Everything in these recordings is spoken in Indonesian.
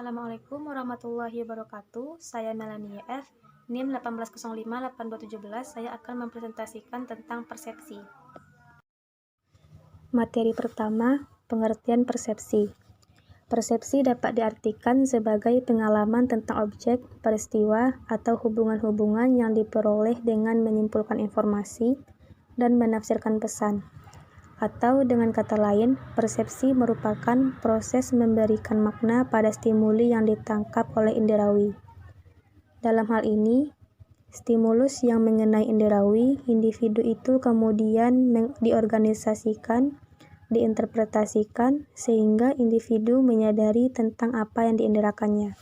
Assalamualaikum warahmatullahi wabarakatuh. Saya Melania F. NIM 18058217. Saya akan mempresentasikan tentang persepsi. Materi pertama, pengertian persepsi. Persepsi dapat diartikan sebagai pengalaman tentang objek, peristiwa, atau hubungan-hubungan yang diperoleh dengan menyimpulkan informasi dan menafsirkan pesan. Atau dengan kata lain, persepsi merupakan proses memberikan makna pada stimuli yang ditangkap oleh inderawi. Dalam hal ini, stimulus yang mengenai inderawi, individu itu kemudian diorganisasikan, diinterpretasikan, sehingga individu menyadari tentang apa yang diinderakannya.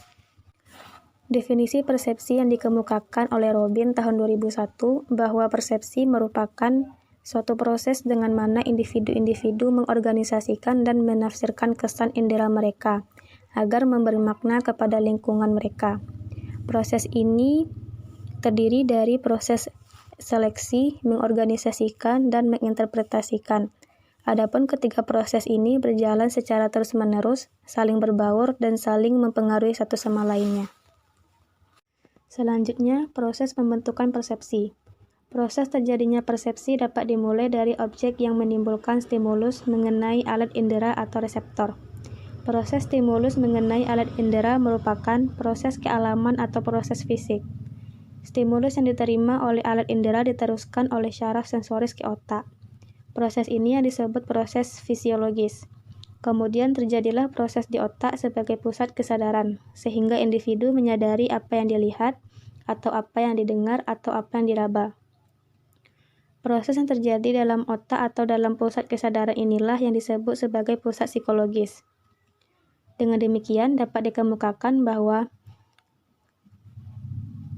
Definisi persepsi yang dikemukakan oleh Robin tahun 2001 bahwa persepsi merupakan suatu proses dengan mana individu-individu mengorganisasikan dan menafsirkan kesan indera mereka agar memberi makna kepada lingkungan mereka. Proses ini terdiri dari proses seleksi, mengorganisasikan, dan menginterpretasikan. Adapun ketiga proses ini berjalan secara terus-menerus, saling berbaur, dan saling mempengaruhi satu sama lainnya. Selanjutnya, proses pembentukan persepsi. Proses terjadinya persepsi dapat dimulai dari objek yang menimbulkan stimulus mengenai alat indera atau reseptor. Proses stimulus mengenai alat indera merupakan proses kealaman atau proses fisik. Stimulus yang diterima oleh alat indera diteruskan oleh syaraf sensoris ke otak. Proses ini yang disebut proses fisiologis. Kemudian terjadilah proses di otak sebagai pusat kesadaran, sehingga individu menyadari apa yang dilihat, atau apa yang didengar, atau apa yang diraba. Proses yang terjadi dalam otak atau dalam pusat kesadaran inilah yang disebut sebagai pusat psikologis. Dengan demikian, dapat dikemukakan bahwa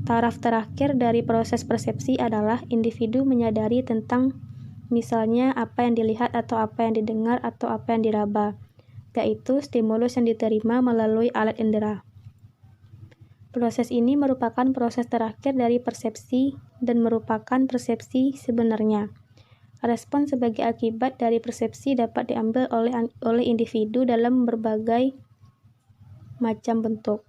taraf terakhir dari proses persepsi adalah individu menyadari tentang misalnya apa yang dilihat atau apa yang didengar atau apa yang diraba, yaitu stimulus yang diterima melalui alat indera. Proses ini merupakan proses terakhir dari persepsi dan merupakan persepsi sebenarnya. Respon sebagai akibat dari persepsi dapat diambil oleh individu dalam berbagai macam bentuk.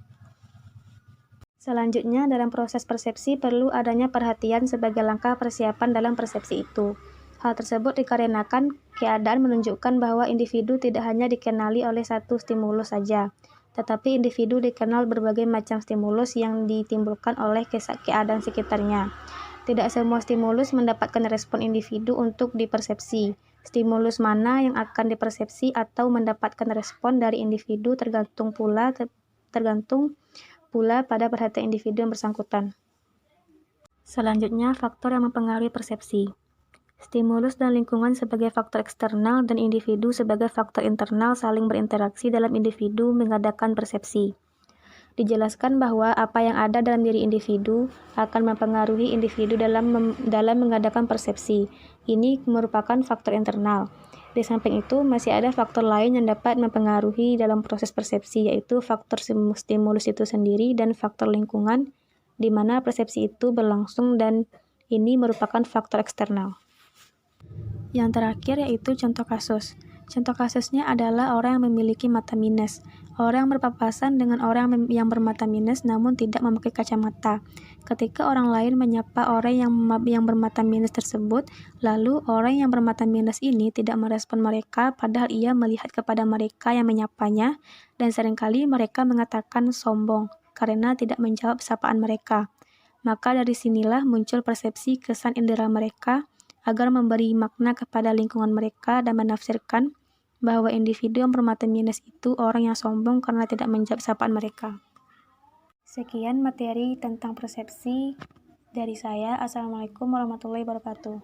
Selanjutnya, dalam proses persepsi perlu adanya perhatian sebagai langkah persiapan dalam persepsi itu. Hal tersebut dikarenakan keadaan menunjukkan bahwa individu tidak hanya dikenali oleh satu stimulus saja, tetapi individu dikenal berbagai macam stimulus yang ditimbulkan oleh keadaan sekitarnya. Tidak semua stimulus mendapatkan respon individu untuk dipersepsi. Stimulus mana yang akan dipersepsi atau mendapatkan respon dari individu tergantung pula pada perhatian individu yang bersangkutan. Selanjutnya, faktor yang mempengaruhi persepsi. Stimulus dan lingkungan sebagai faktor eksternal dan individu sebagai faktor internal saling berinteraksi dalam individu mengadakan persepsi. Dijelaskan bahwa apa yang ada dalam diri individu akan mempengaruhi individu dalam mengadakan persepsi. Ini merupakan faktor internal. Di samping itu, masih ada faktor lain yang dapat mempengaruhi dalam proses persepsi, yaitu faktor stimulus itu sendiri dan faktor lingkungan, di mana persepsi itu berlangsung dan ini merupakan faktor eksternal. Yang terakhir yaitu contoh kasus. Contoh kasusnya adalah orang yang memiliki mata minus. Orang yang berpapasan dengan orang yang bermata minus namun tidak memakai kacamata. Ketika orang lain menyapa orang yang bermata minus tersebut, lalu orang yang bermata minus ini tidak merespon mereka padahal ia melihat kepada mereka yang menyapanya, dan seringkali mereka mengatakan sombong karena tidak menjawab sapaan mereka. Maka dari sinilah muncul persepsi kesan indera mereka agar memberi makna kepada lingkungan mereka dan menafsirkan bahwa individu yang bermata minus itu orang yang sombong karena tidak menjawab sapaan mereka. Sekian materi tentang persepsi dari saya. Assalamualaikum warahmatullahi wabarakatuh.